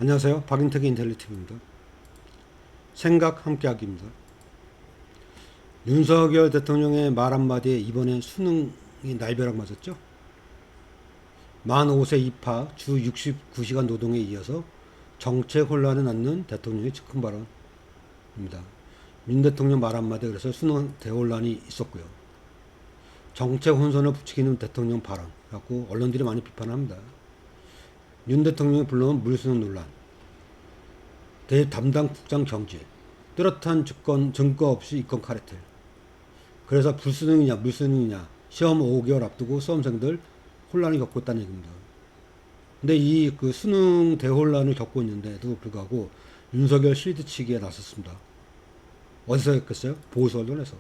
안녕하세요. 박인택의 인텔리티브입니다. 생각 함께하기입니다. 윤석열 대통령의 말 한마디에 이번에 수능이 날벼락 맞았죠. 만 5세 입학 주 69시간 노동에 이어서 정책 혼란을 낳는 대통령의 즉흥 발언입니다. 윤 대통령 말 한마디 그래서 수능 대혼란이 있었고요. 정책 혼선을 부추기는 대통령 발언 갖고 언론들이 많이 비판합니다. 윤 대통령이 불러온 물수능 논란, 대담당 국장 경질, 뚜렷한 증거 없이 입건 카르텔. 그래서 불수능이냐 물수능이냐 시험 5개월 앞두고 수험생들 혼란을 겪고 있다는 얘기입니다. 근데 이 그 수능 대혼란을 겪고 있는데도 불구하고 윤석열 실드치기에 나섰습니다. 어디서 했겠어요? 보수 언론에서.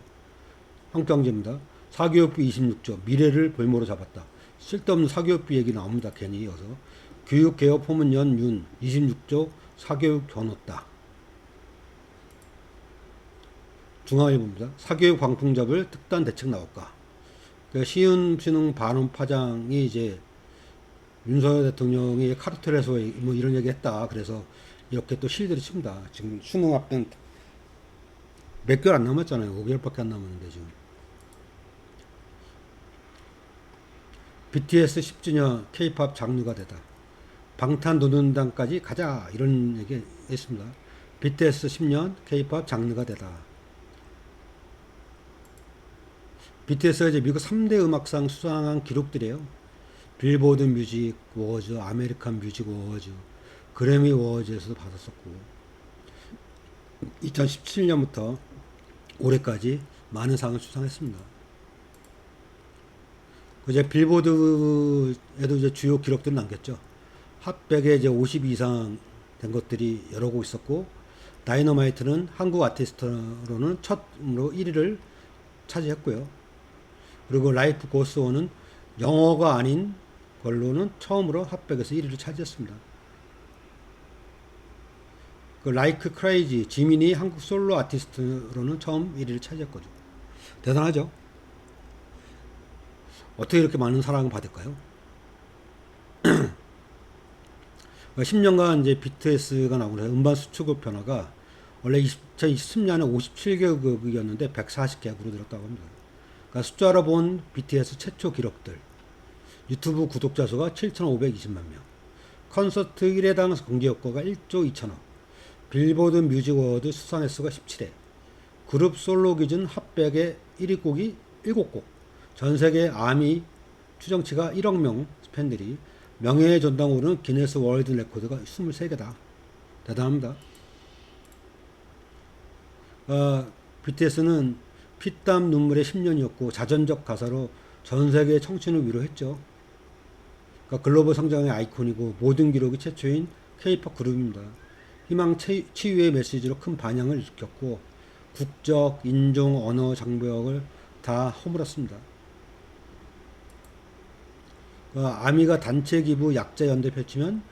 한경제입니다. 사교육비 26조 미래를 볼모로 잡았다. 쓸데없는 사교육비 얘기 나옵니다. 괜히 이어서. 교육개혁 포문연 윤 26조 사교육 겨눴다. 중앙일보입니다. 사교육 광풍 잡을 특단 대책 나올까. 그러니까 시흥 반원 파장이 이제 윤석열 대통령이 카르텔에서 뭐 이런 얘기 했다. 그래서 이렇게 또 실들이 칩니다. 지금 수능 앞둔 몇 개월 안 남았잖아요. 5개월밖에 안 남았는데 지금. BTS 10주년 K-팝 장르가 되다. 방탄소년단까지 가자 이런 얘기 했습니다. BTS 10년 K-팝 장르가 되다. BTS가 이제 미국 3대 음악상 수상한 기록들이에요. 빌보드 뮤직 워즈, 아메리칸 뮤직 워즈, 그래미 워즈에서도 받았었고 2017년부터 올해까지 많은 상을 수상했습니다. 이제 빌보드에도 이제 주요 기록들을 남겼죠. 핫백에 이제 50 이상 된 것들이 여러 곡 있었고, 다이너마이트는 한국 아티스트로는 처음으로 1위를 차지했고요. 그리고 라이프 고스원은 영어가 아닌 걸로는 처음으로 핫백에서 1위를 차지했습니다. 그 라이크 크레이지 지민이 한국 솔로 아티스트로는 처음 1위를 차지했거든요. 대단하죠? 어떻게 이렇게 많은 사랑을 받을까요? 10년간 이제 BTS가 나오고 음반 수출국 변화가 원래 2020년에 57개국이었는데 140개국으로 늘었다고 합니다. 그러니까 숫자로 본 BTS 최초 기록들. 유튜브 구독자 수가 7,520만 명. 콘서트 1회당 공개 효과가 1조 2천억. 빌보드 뮤직 어워드 수상 횟수가 17회. 그룹 솔로 기준 핫백의 1위 곡이 7곡. 전 세계 아미 추정치가 1억 명 팬들이 명예의 전당 오르는 기네스 월드 레코드가 23개다. 대단합니다. BTS는 피땀 눈물의 10년이었고 자전적 가사로 전 세계 청춘을 위로했죠. 그러니까 글로벌 성장의 아이콘이고 모든 기록이 최초인 K-팝 그룹입니다. 희망 치유의 메시지로 큰 반향을 일으켰고 국적, 인종, 언어 장벽을 다 허물었습니다. 아미가 단체 기부 약자 연대 펼치면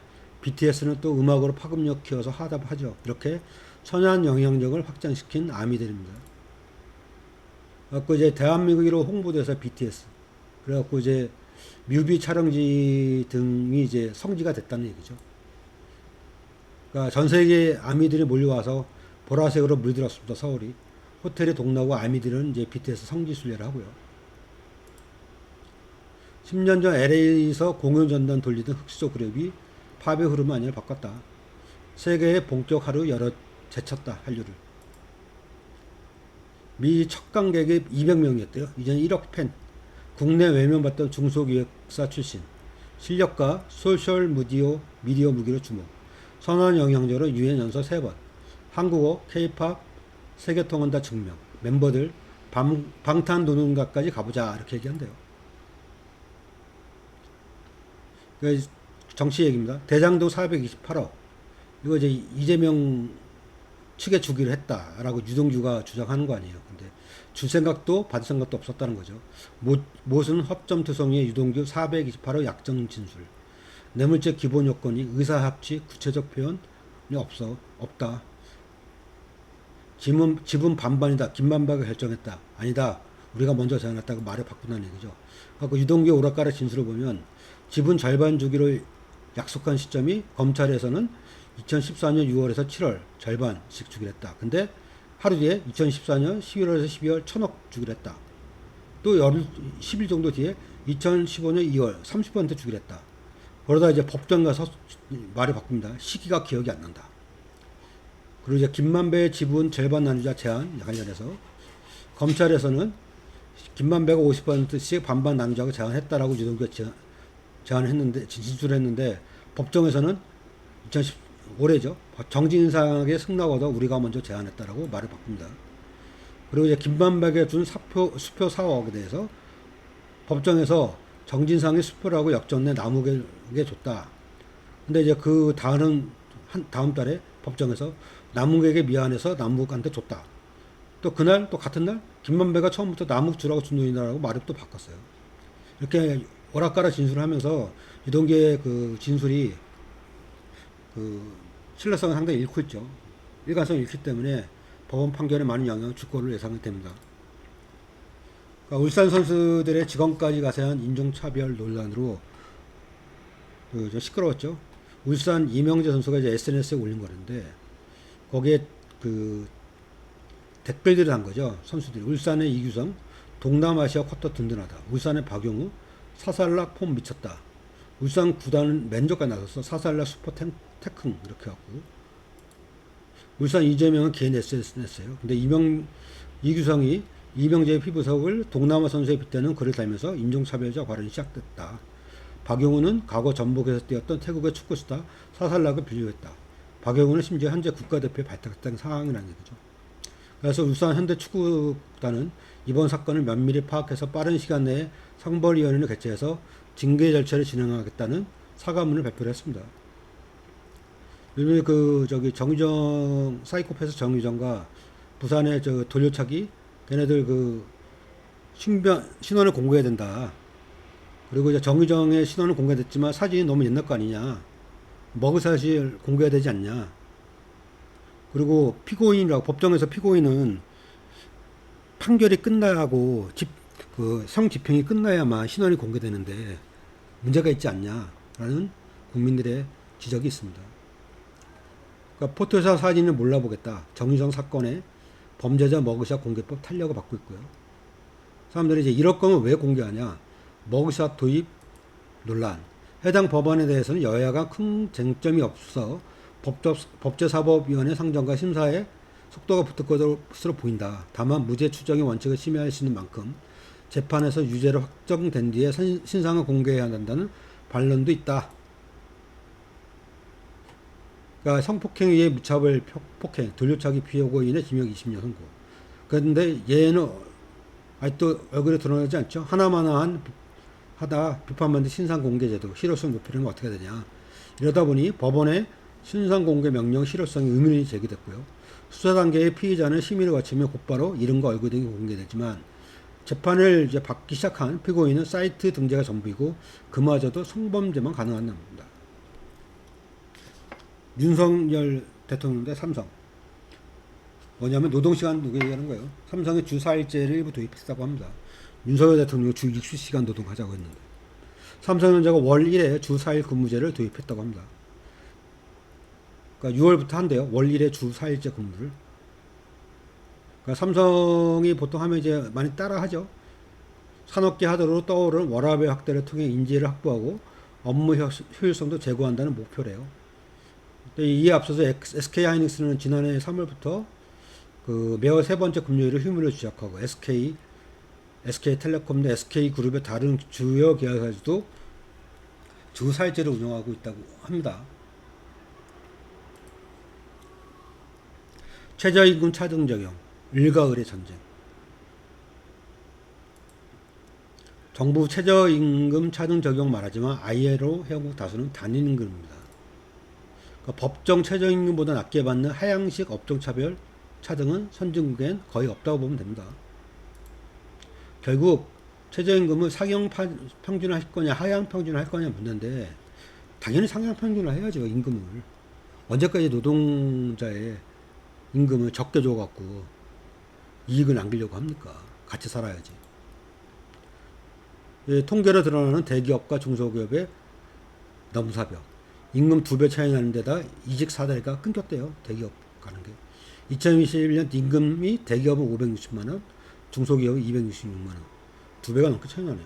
BTS는 또 음악으로 파급력 키워서 하답하죠. 이렇게 선한 영향력을 확장시킨 아미들입니다. 그래갖고 이제 대한민국 1호 홍보대사 BTS. 그래갖고 이제 뮤비 촬영지 등이 이제 성지가 됐다는 얘기죠. 그러니까 전 세계 아미들이 몰려와서 보라색으로 물들었습니다. 서울이. 호텔에 동나고 아미들은 이제 BTS 성지 순례를 하고요. 10년 전 LA에서 공연 전단 돌리던 흑수저 그룹이 팝의 흐름을 완전히 바꿨다. 세계의 본격 하루 열어 제쳤다. 한류를. 미 첫 관객이 200명이었대요. 이제는 1억 팬. 국내 외면받던 중소기획사 출신. 실력과 소셜 미디어 무기로 주목. 선한 영향력으로 유엔 연서 3번. 한국어, K-팝, 세계통한다 증명. 멤버들 방탄소년단까지 가보자. 이렇게 얘기한대요. 정치 얘기입니다. 대장도 428억. 이거 이제 이재명 측에 주기로 했다라고 유동규가 주장하는 거 아니에요. 근데 줄 생각도 받을 생각도 없었다는 거죠. 못은 협점투성이의 유동규 428억 약정 진술. 뇌물죄 기본 요건이 의사합치 구체적 표현이 없다. 지분 반반이다. 김만배가 결정했다. 아니다. 우리가 먼저 제안했다고 말을 바꾼다는 얘기죠. 그래서 유동규 오락가락 진술을 보면 지분 절반 주기로 약속한 시점이 검찰에서는 2014년 6월에서 7월 절반씩 주기로 했다. 근데 하루 뒤에 2014년 11월에서 12월 1000억 주기로 했다. 또 10일 정도 뒤에 2015년 2월 30% 주기로 했다. 그러다 이제 법정 가서 말이 바꿉니다. 시기가 기억이 안 난다. 그리고 이제 김만배의 지분 절반 나누자 제한 관련해서 검찰에서는 김만배가 50%씩 반반 나누자고 제안했다라고 유동규가 제안했는데 진술했는데 법정에서는 2010 올해죠. 정진상에게 승낙 얻어 우리가 먼저 제안했다라고 말을 바꿉니다. 그리고 이제 김만배에게 준 수표 4억에 대해서 법정에서 정진상이 수표라고 역전내 남욱에게 줬다. 근데 이제 그 다음 달에 법정에서 남욱에게 미안해서 남욱한테 줬다. 또 그날 또 같은 날 김만배가 처음부터 남욱 주라고 준 돈이라고 말을 또 바꿨어요. 이렇게 오락가락 진술을 하면서 유동규의 그 진술이 그 신뢰성을 상당히 잃고 있죠. 일관성을 잃기 때문에 법원 판결에 많은 영향을 줄 걸로 예상이 됩니다. 그러니까 울산 선수들의 직원까지 가세한 인종차별 논란으로 시끄러웠죠. 울산 이명재 선수가 이제 SNS에 올린 거는데 거기에 그 댓글들을 한 거죠. 선수들이 울산의 이규성 동남아시아 쿼터 든든하다. 울산의 박용우 사살락 폼 미쳤다. 울산 구단은 맨족까지 나섰어. 사살락 슈퍼 테큰 이렇게 갖고 울산 이재명은 개인 SNS예요. 근데 이규성이 이명재의 피부석을 동남아 선수에 빗대는 글을 달면서 인종차별적 발언이 시작됐다. 박용우는 과거 전북에서 뛰었던 태국의 축구스타 사살락을 비유했다. 박용우는 심지어 현재 국가대표에 발탁했다는 상황이라는 얘기죠. 그래서 울산 현대축구단은 이번 사건을 면밀히 파악해서 빠른 시간 내에 상벌위원회를 개최해서 징계 절차를 진행하겠다는 사과문을 발표를 했습니다. 요즘에 정유정 사이코패스 정유정과 부산의 돌려차기 걔네들 신원을 공개해야 된다. 그리고 이제 정유정의 신원은 공개됐지만 사진이 너무 옛날 거 아니냐. 머그샷이 공개해야 되지 않냐. 그리고 피고인이라고 법정에서 피고인은 판결이 끝나야 하고 성집행이 끝나야만 신원이 공개되는데 문제가 있지 않냐라는 국민들의 지적이 있습니다. 그러니까 포토샵 사진을 몰라보겠다. 정유정 사건의 범죄자 머그샷 공개법 탄력을 받고 있고요. 사람들이 이제 이럴 거면 왜 공개하냐. 머그샷 도입 논란. 해당 법안에 대해서는 여야가 큰 쟁점이 없어 법제사법위원회 상정과 심사에 속도가 붙을 것으로 보인다. 다만 무죄 추정의 원칙을 심의할 수 있는 만큼 재판에서 유죄로 확정된 뒤에 신상을 공개해야 한다는 반론도 있다. 그러니까 성폭행에 의해 무차별 폭행, 돌려차기 피고인의 징역 20년 선고. 그런데 얘는 아직도 얼굴에 드러나지 않죠. 하나마나한 하다 비판받는 신상공개제도 실효성 높이려면 어떻게 되냐. 이러다 보니 법원의 신상공개 명령 실효성에 의문이 제기됐고요. 수사 단계의 피의자는 심의를 거치며 곧바로 이름과 얼굴 등이 공개되지만 재판을 이제 받기 시작한 피고인은 사이트 등재가 전부이고 그마저도 성범죄만 가능한 겁니다. 윤석열 대통령 대 삼성. 뭐냐면 노동시간 얘기하는 거예요. 삼성의 주 4일제를 일부 도입했다고 합니다. 윤석열 대통령이 주 60시간 노동하자고 했는데 삼성전자가 월 1회 주 4일 근무제를 도입했다고 합니다. 그러니까 6월부터 한대요. 월 1회 주 4일제 근무를. 그러니까 삼성이 보통 하면 이제 많이 따라 하죠. 산업계 하도로 떠오르는 워라밸 확대를 통해 인재를 확보하고 업무 효율성도 제고한다는 목표래요. 이에 앞서서 SK하이닉스는 지난해 3월부터 매월 세 번째 금요일을 휴무를 시작하고 SK텔레콤 등 SK그룹의 다른 주요 계열사들도 주 4일제를 운영하고 있다고 합니다. 최저임금 차등 적용, 을과 을의 전쟁. 정부 최저임금 차등 적용 말하지만 ILO 회원국 다수는 단임금입니다. 그러니까 법정 최저임금보다 낮게 받는 하향식 업종차별 차등은 선진국엔 거의 없다고 보면 됩니다. 결국 최저임금을 상향 평준화 할 거냐 하향 평준화 할 거냐 묻는데 당연히 상향 평준화 해야죠. 임금을. 언제까지 노동자의 임금을 적게 줘갖고 이익을 남기려고 합니까? 같이 살아야지. 통계로 드러나는 대기업과 중소기업의 너무사벽. 임금 2배 차이 나는 데다 이직 사다리가 끊겼대요. 대기업 가는 게. 2021년 임금이 대기업은 560만 원, 중소기업은 266만 원. 2배가 넘게 차이 나네요.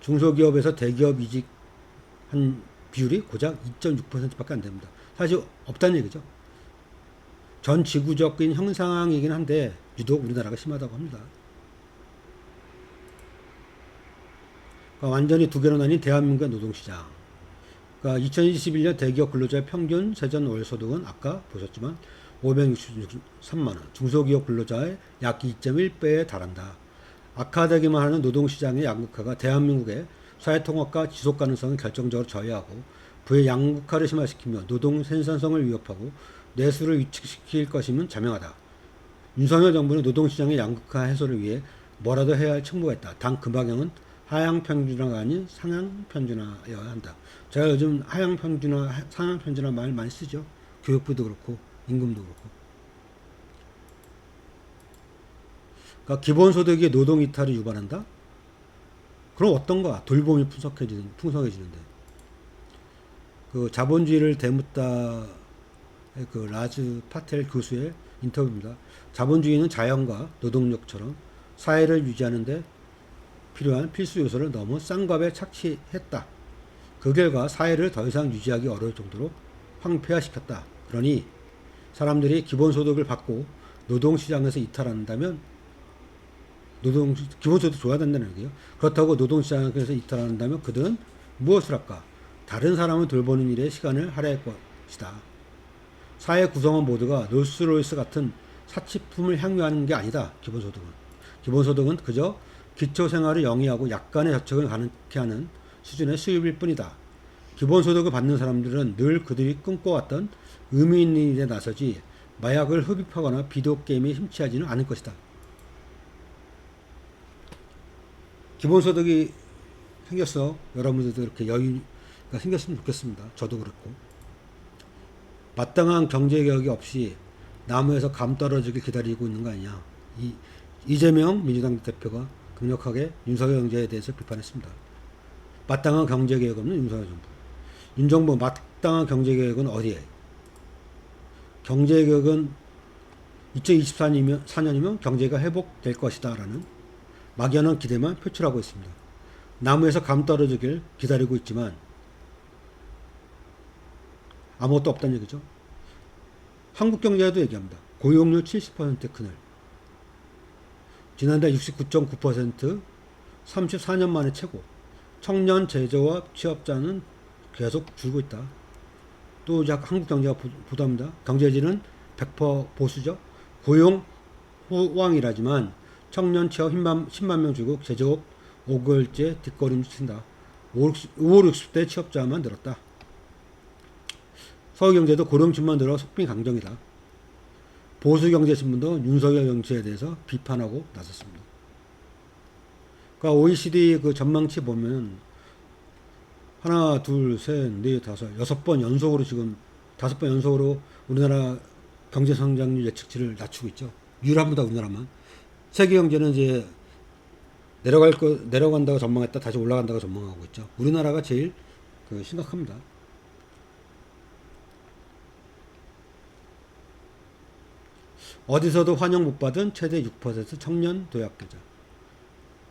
중소기업에서 대기업 이직한 비율이 고작 2.6%밖에 안 됩니다. 사실 없다는 얘기죠. 전 지구적인 현상이긴 한데 유독 우리나라가 심하다고 합니다. 그러니까 완전히 두 개로 나뉜 대한민국의 노동시장. 그러니까 2021년 대기업 근로자의 평균 세전 월소득은 아까 보셨지만 563만 원, 중소기업 근로자의 약 2.1배에 달한다. 악화되기만 하는 노동시장의 양극화가 대한민국의 사회통합과 지속가능성을 결정적으로 저해하고 부의 양극화를 심화시키며 노동 생산성을 위협하고 내수를 위축시킬 것임은 자명하다. 윤석열 정부는 노동시장의 양극화 해소를 위해 뭐라도 해야 할 책무가 있다. 단 그 방향은 하향평준화가 아닌 상향평준화여야 한다. 제가 요즘 하향평준화, 상향평준화 말 많이 쓰죠. 교육부도 그렇고 임금도 그렇고. 그러니까 기본소득이 노동이탈을 유발한다? 그럼 어떤가? 돌봄이 풍성해지는데. 그 자본주의를 대묻다 그 라즈 파텔 교수의 인터뷰입니다. 자본주의는 자연과 노동력처럼 사회를 유지하는데 필요한 필수 요소를 너무 싼 값에 착취했다. 그 결과 사회를 더 이상 유지하기 어려울 정도로 황폐화시켰다. 그러니 사람들이 기본소득을 받고 노동시장에서 이탈한다면 기본소득 줘야 된다는 얘기예요. 그렇다고 노동시장에서 이탈한다면 그들은 무엇을 할까? 다른 사람을 돌보는 일에 시간을 할애할 것이다. 사회 구성원 모두가 롤스로이스 같은 사치품을 향유하는 게 아니다. 기본소득은 그저 기초생활을 영위하고 약간의 저축을 가능케 하는 수준의 수입일 뿐이다. 기본소득을 받는 사람들은 늘 그들이 꿈꿔왔던 의미 있는 일에 나서지 마약을 흡입하거나 비디오 게임에 심취하지는 않을 것이다. 기본소득이 생겼어. 여러분들도 이렇게 여유가 생겼으면 좋겠습니다. 저도 그렇고. 마땅한 경제개혁이 없이 나무에서 감 떨어지길 기다리고 있는 거 아니냐. 이재명 민주당 대표가 강력하게 윤석열 경제에 대해서 비판했습니다. 마땅한 경제개혁 없는 윤석열 정부. 윤 정부 마땅한 경제개혁은 어디에? 경제개혁은 2024년이면 경제가 회복될 것이다 라는 막연한 기대만 표출하고 있습니다. 나무에서 감 떨어지길 기다리고 있지만 아무것도 없다는 얘기죠. 한국경제에도 얘기합니다. 고용률 70% 그늘. 지난달 69.9%, 34년 만에 최고. 청년 제조업 취업자는 계속 줄고 있다. 또 이제 한국 경제가 보도합니다. 경제지는 100% 보수죠. 고용 호황이라지만 청년 취업 10만 명 주고 제조업 5개월째 뒷걸음질 친다. 50, 60대 취업자만 늘었다. 서울경제도 고령층만 늘어 속빈 강정이다. 보수경제신문도 윤석열 정치에 대해서 비판하고 나섰습니다. 그러니까 OECD 그 전망치 보면 하나, 둘, 셋, 넷, 다섯, 6번 연속으로 지금 5번 연속으로 우리나라 경제성장률 예측치를 낮추고 있죠. 유일합니다, 우리나라만. 세계 경제는 이제 내려간다고 전망했다 다시 올라간다고 전망하고 있죠. 우리나라가 제일 심각합니다. 어디서도 환영 못 받은 최대 6% 청년 도약계좌.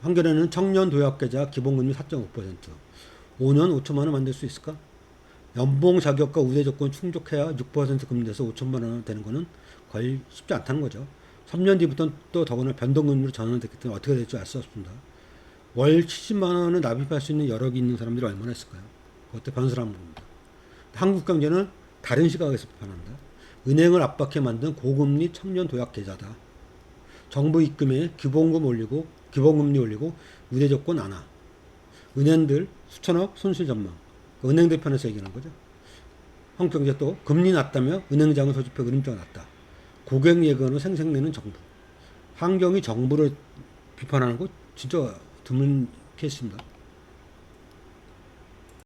한겨레는 청년 도약계좌 기본금리 4.5%. 5년 5천만 원 만들 수 있을까? 연봉 자격과 우대 조건 충족해야 6% 금리에서 5천만 원 되는 거는 거의 쉽지 않다는 거죠. 3년 뒤부터는 또 더구나 변동금리로 전환됐기 때문에 어떻게 될지 알 수 없습니다. 월 70만 원을 납입할 수 있는 여력이 있는 사람들이 얼마나 있을까요? 그것도 변수라는 겁니다. 한국 경제는 다른 시각에서 비판한다. 은행을 압박해 만든 고금리 청년 도약 계좌다. 정부 입금에 기본금리 올리고 우대 조건 안 와. 은행들 수천억 손실 전망. 은행들 편에서 얘기하는 거죠. 한국 경제 또 금리 낮다며 은행장을 소집해 그림자가 낮다. 고객 예금으로 생색내는 정부. 환경이 정부를 비판하는 거 진짜 드문 케이스입니다.